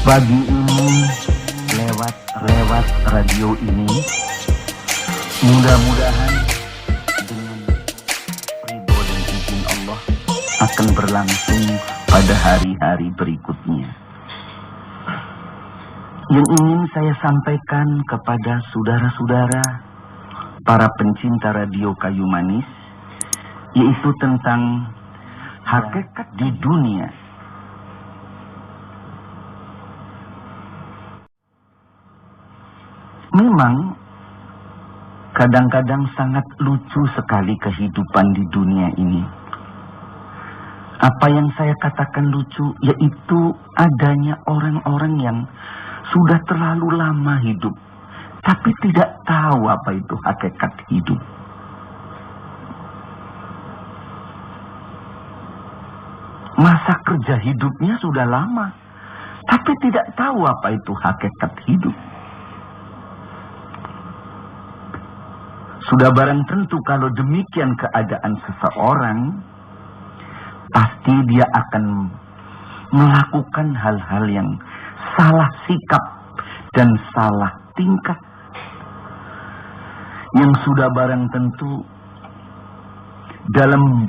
Pagi ini lewat radio ini, mudah-mudahan dengan ridho dan izin Allah akan berlangsung pada hari-hari berikutnya. Yang ingin saya sampaikan kepada saudara-saudara para pencinta radio Kayu Manis, yaitu tentang hakikat di dunia. Memang kadang-kadang sangat lucu sekali kehidupan di dunia ini. Apa yang saya katakan lucu, yaitu adanya orang-orang yang sudah terlalu lama hidup, tapi tidak tahu apa itu hakikat hidup. Masa kerja hidupnya sudah lama, tapi tidak tahu apa itu hakikat hidup. Sudah barang tentu kalau demikian keadaan seseorang, pasti dia akan melakukan hal-hal yang salah sikap dan salah tingkah. Yang sudah barang tentu dalam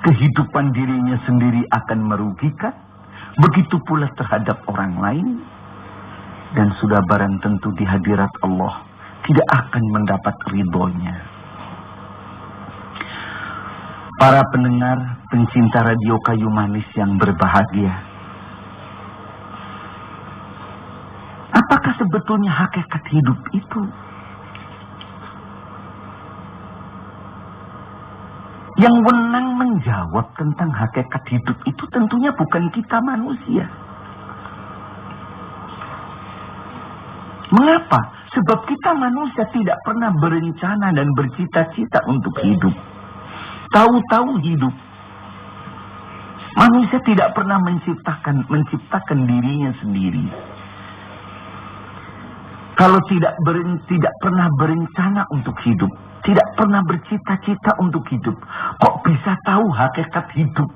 kehidupan dirinya sendiri akan merugikan, begitu pula terhadap orang lain. Dan sudah barang tentu di hadirat Allah tidak akan mendapat ridhonya. Para pendengar, pencinta radio Kayu Manis yang berbahagia, apakah sebetulnya hakikat hidup itu? Yang wenang menjawab tentang hakikat hidup itu tentunya bukan kita manusia. Mengapa? Sebab kita manusia tidak pernah berencana dan bercita-cita untuk hidup. Tahu-tahu hidup. Manusia tidak pernah menciptakan dirinya sendiri. Kalau tidak pernah berencana untuk hidup, tidak pernah bercita-cita untuk hidup, kok bisa tahu hakikat hidup?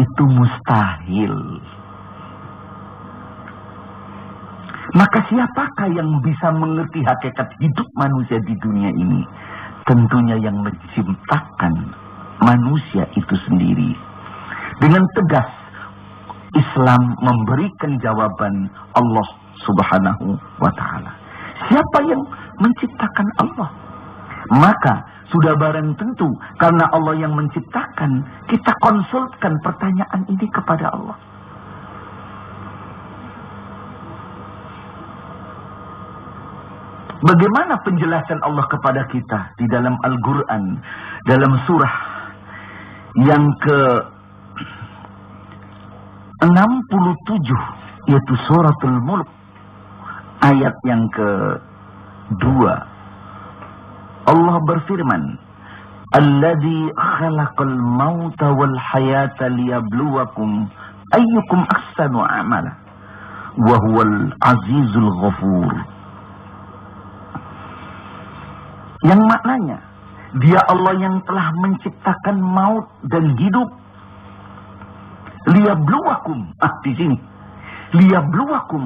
Itu mustahil. Maka siapakah yang bisa mengerti hakikat hidup manusia di dunia ini? Tentunya yang menciptakan manusia itu sendiri. Dengan tegas, Islam memberikan jawaban Allah Subhanahu wa ta'ala. Siapa yang menciptakan Allah? Maka sudah barang tentu karena Allah yang menciptakan, kita konsultkan pertanyaan ini kepada Allah. Bagaimana penjelasan Allah kepada kita di dalam Al-Quran, dalam surah yang ke-67, yaitu suratul Mulk, ayat yang ke-2. Allah berfirman, Alladzi khalaqal mauta wal hayata liyabluwakum ayyukum ahsanu amala wa huwal azizul ghafur. Yang maknanya, dia Allah yang telah menciptakan maut dan hidup. Liyabluwakum, di sini. Liyabluwakum,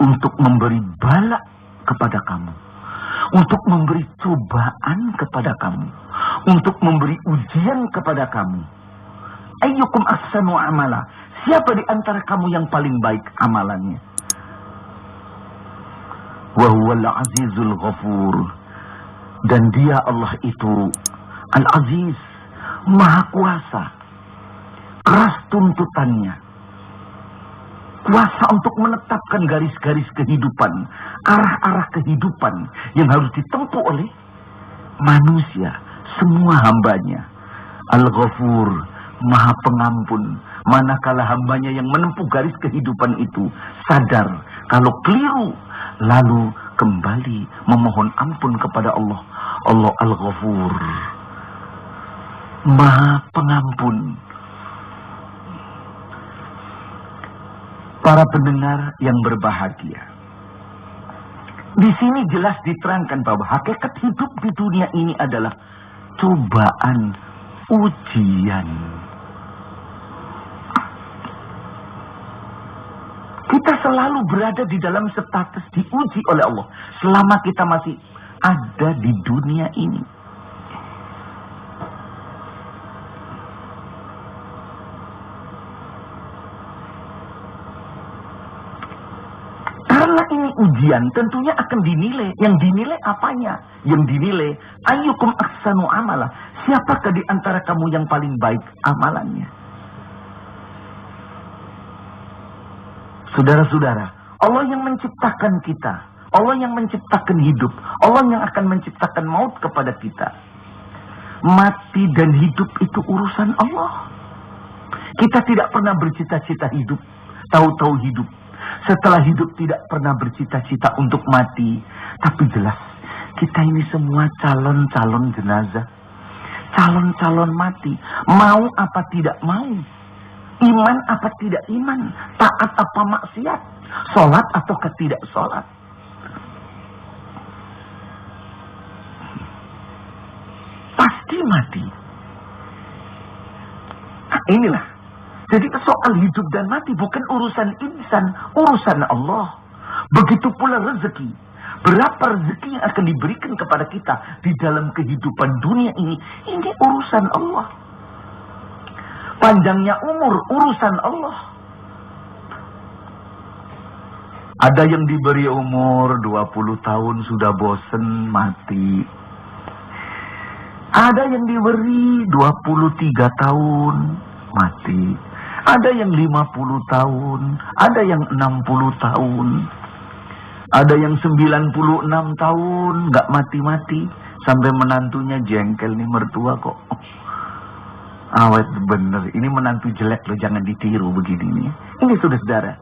untuk memberi bala kepada kamu. Untuk memberi cobaan kepada kamu. Untuk memberi ujian kepada kamu. Ayyukum ahsanu amala. Siapa di antara kamu yang paling baik amalannya? Wa huwal azizul ghafur. Dan dia Allah itu Al-Aziz, Maha Kuasa, keras tuntutannya, kuasa untuk menetapkan garis-garis kehidupan, arah-arah kehidupan yang harus ditempuh oleh manusia, semua hambanya. Al-Ghafur, Maha Pengampun, manakala hambanya yang menempuh garis kehidupan itu sadar kalau keliru, lalu kembali memohon ampun kepada Allah. Allah Al-Ghafur, Maha Pengampun. Para pendengar yang berbahagia, di sini jelas diterangkan bahwa hakikat hidup di dunia ini adalah cobaan, ujian. Kita selalu berada di dalam status diuji oleh Allah selama kita masih ada di dunia ini. Karena ini ujian, tentunya akan dinilai. Yang dinilai apanya? Yang dinilai, ayyukum ahsanu amala. Siapakah di antara kamu yang paling baik amalannya? Saudara-saudara, Allah yang menciptakan kita, Allah yang menciptakan hidup, Allah yang akan menciptakan maut kepada kita. Mati dan hidup itu urusan Allah. Kita tidak pernah bercita-cita hidup, tahu-tahu hidup. Setelah hidup tidak pernah bercita-cita untuk mati. Tapi jelas, kita ini semua calon-calon jenazah. Calon-calon mati. Mau apa tidak mau. Iman apa tidak iman. Taat apa maksiat. Sholat atau tidak sholat. Pasti mati. Nah, inilah. Jadi soal hidup dan mati bukan urusan insan, urusan Allah. Begitu pula rezeki. Berapa rezeki yang akan diberikan kepada kita di dalam kehidupan dunia ini urusan Allah. Panjangnya umur, urusan Allah. Ada yang diberi umur 20 tahun sudah bosen mati. Ada yang diberi 23 tahun mati. Ada yang 50 tahun, ada yang 60 tahun, ada yang 96 tahun, nggak mati-mati, sampai menantunya jengkel nih mertua kok. Awet bener, ini menantu jelek loh, jangan ditiru begini nih. Ini sudah saudara.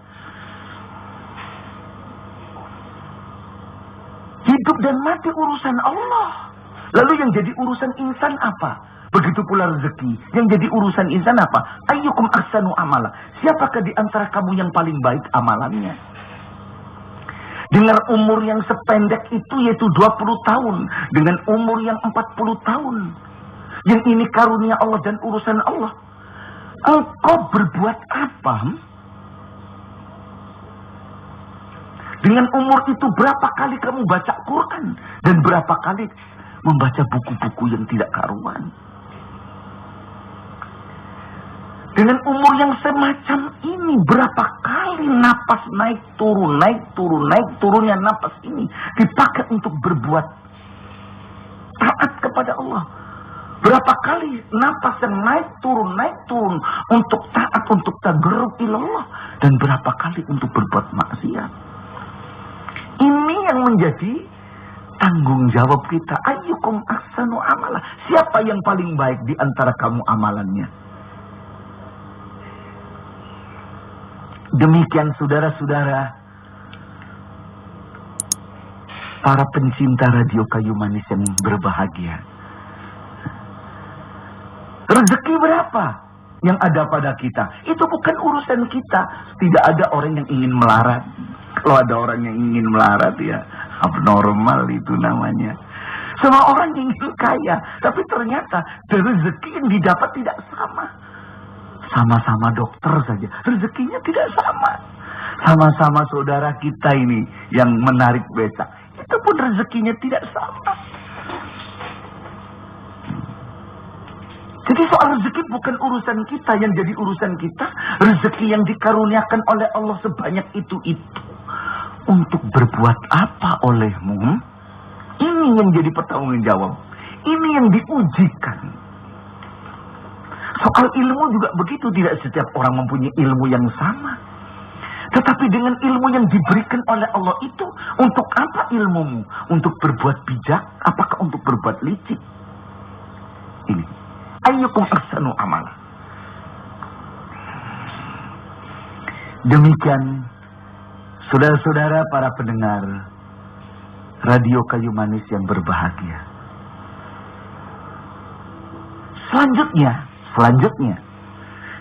Hidup dan mati urusan Allah. Lalu yang jadi urusan insan apa? Begitu pula rezeki. Yang jadi urusan insan apa? Ayyukum ahsanu amala. Siapakah di antara kamu yang paling baik amalannya? Dengan umur yang sependek itu yaitu 20 tahun. Dengan umur yang 40 tahun. Yang ini karunia Allah dan urusan Allah. Engkau berbuat apa? Dengan umur itu berapa kali kamu baca Quran? Dan berapa kali membaca buku-buku yang tidak karuan? Dengan umur yang semacam ini, berapa kali napas naik turun, naik turun, naik turunnya napas ini dipakai untuk berbuat taat kepada Allah. Berapa kali napas yang naik turun untuk taat, untuk tagarrub ilallah. Dan berapa kali untuk berbuat maksiat. Ini yang menjadi tanggung jawab kita. Ayyukum ahsanu amala. Siapa yang paling baik di antara kamu amalannya? Demikian saudara-saudara, para pencinta radio Kayu Manis yang berbahagia. Rezeki berapa yang ada pada kita? Itu bukan urusan kita. Tidak ada orang yang ingin melarat. Kalau ada orang yang ingin melarat ya abnormal itu namanya. Semua orang ingin kaya, tapi ternyata rezeki yang didapat tidak sama. Sama-sama dokter saja, rezekinya tidak sama. Sama-sama saudara kita ini yang menarik becak, itu pun rezekinya tidak sama. Jadi soal rezeki bukan urusan kita. Yang jadi urusan kita, rezeki yang dikaruniakan oleh Allah sebanyak itu. Untuk berbuat apa olehmu? Ini yang jadi pertanggung jawab. Ini yang diujikan. Soal ilmu juga begitu. Tidak setiap orang mempunyai ilmu yang sama. Tetapi dengan ilmu yang diberikan oleh Allah itu, untuk apa ilmumu? Untuk berbuat bijak? Apakah untuk berbuat licik? Ini. Ayyukum ahsanu amala. Demikian, saudara-saudara para pendengar Radio Kayu Manis yang berbahagia. Selanjutnya,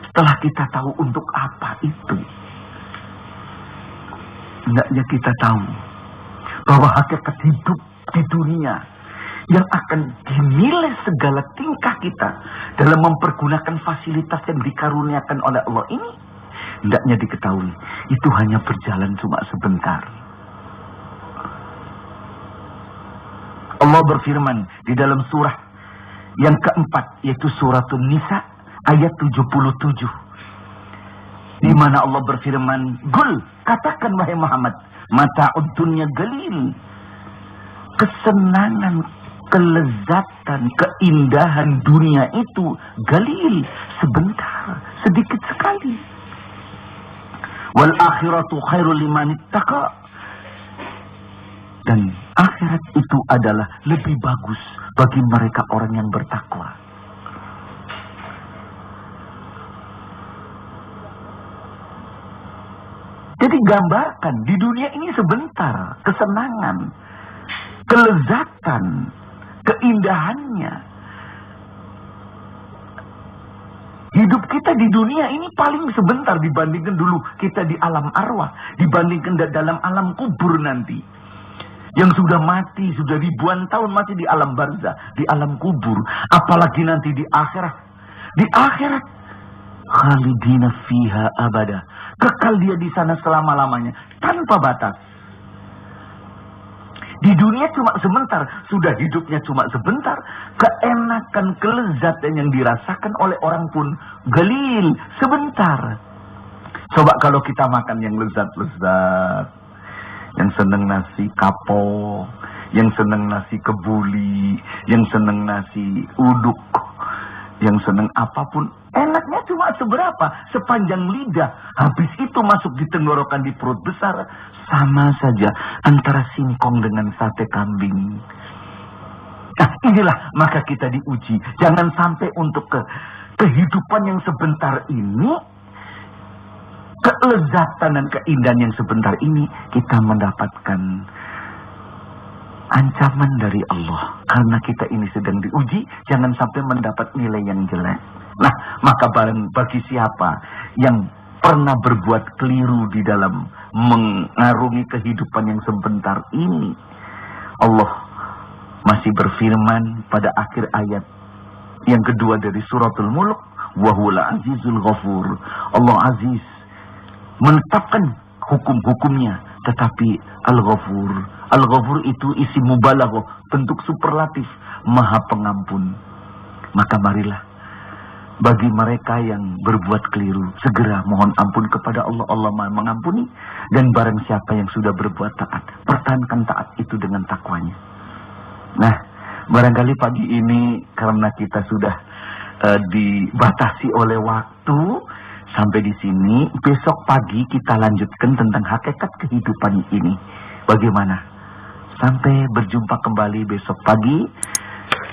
setelah kita tahu untuk apa itu, hendaknya kita tahu bahwa hakikat hidup di dunia yang akan dinilai segala tingkah kita dalam mempergunakan fasilitas yang dikaruniakan oleh Allah ini hendaknya diketahui itu hanya berjalan cuma sebentar. Allah berfirman di dalam surah yang keempat, yaitu suratul Nisa ayat 77, di mana Allah berfirman, "Qul, katakan wahai Muhammad, mata'ud dunya galil." Kesenangan, kelezatan, keindahan dunia itu galil, sebentar, sedikit sekali. Wal akhiratu khairul liman ittaqa. Dan akhirat itu adalah lebih bagus bagi mereka orang yang bertakwa. Jadi gambarkan di dunia ini sebentar kesenangan, kelezatan, keindahannya. Hidup kita di dunia ini paling sebentar dibandingkan dulu kita di alam arwah, dibandingkan dalam alam kubur nanti. Yang sudah mati, sudah ribuan tahun masih di alam barzah, di alam kubur. Apalagi nanti di akhirat. Di akhirat, khalidina fiha abada. Kekal dia di sana selama-lamanya, tanpa batas. Di dunia cuma sebentar, sudah hidupnya cuma sebentar. Keenakan, kelezatan yang dirasakan oleh orang pun galil, sebentar. Coba kalau kita makan yang lezat-lezat, yang seneng nasi kapo, yang seneng nasi kebuli, yang seneng nasi uduk, yang seneng apapun, enaknya cuma seberapa? Sepanjang lidah. Habis itu masuk di tenggorokan, di perut besar. Sama saja antara singkong dengan sate kambing. Nah, inilah maka kita diuji. Jangan sampai untuk kehidupan yang sebentar ini, kelezatan dan keindahan yang sebentar ini, kita mendapatkan ancaman dari Allah. Karena kita ini sedang diuji, jangan sampai mendapat nilai yang jelek. Nah, maka bagi siapa yang pernah berbuat keliru di dalam mengarungi kehidupan yang sebentar ini, Allah masih berfirman pada akhir ayat yang kedua dari suratul Mulk, wa huwal azizul ghafur. Allah aziz, menetapkan hukum-hukumnya, tetapi Al-Ghafur. Al-Ghafur itu isi mubalaghah, bentuk superlatif, maha pengampun. Maka marilah bagi mereka yang berbuat keliru, segera mohon ampun kepada Allah. Allah maha mengampuni. Dan barang siapa yang sudah berbuat taat, pertahankan taat itu dengan takwanya. Nah, barangkali pagi ini karena kita sudah dibatasi oleh waktu, sampai di sini. Besok pagi kita lanjutkan tentang hakikat kehidupan ini. Bagaimana? Sampai berjumpa kembali besok pagi.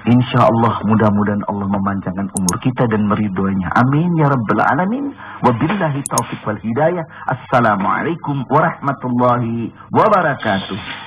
Insya Allah, mudah-mudahan Allah memanjangkan umur kita dan meridhoinya. Amin ya rabbal alamin. Wabillahi taufiq wal hidayah. Assalamualaikum warahmatullahi wabarakatuh.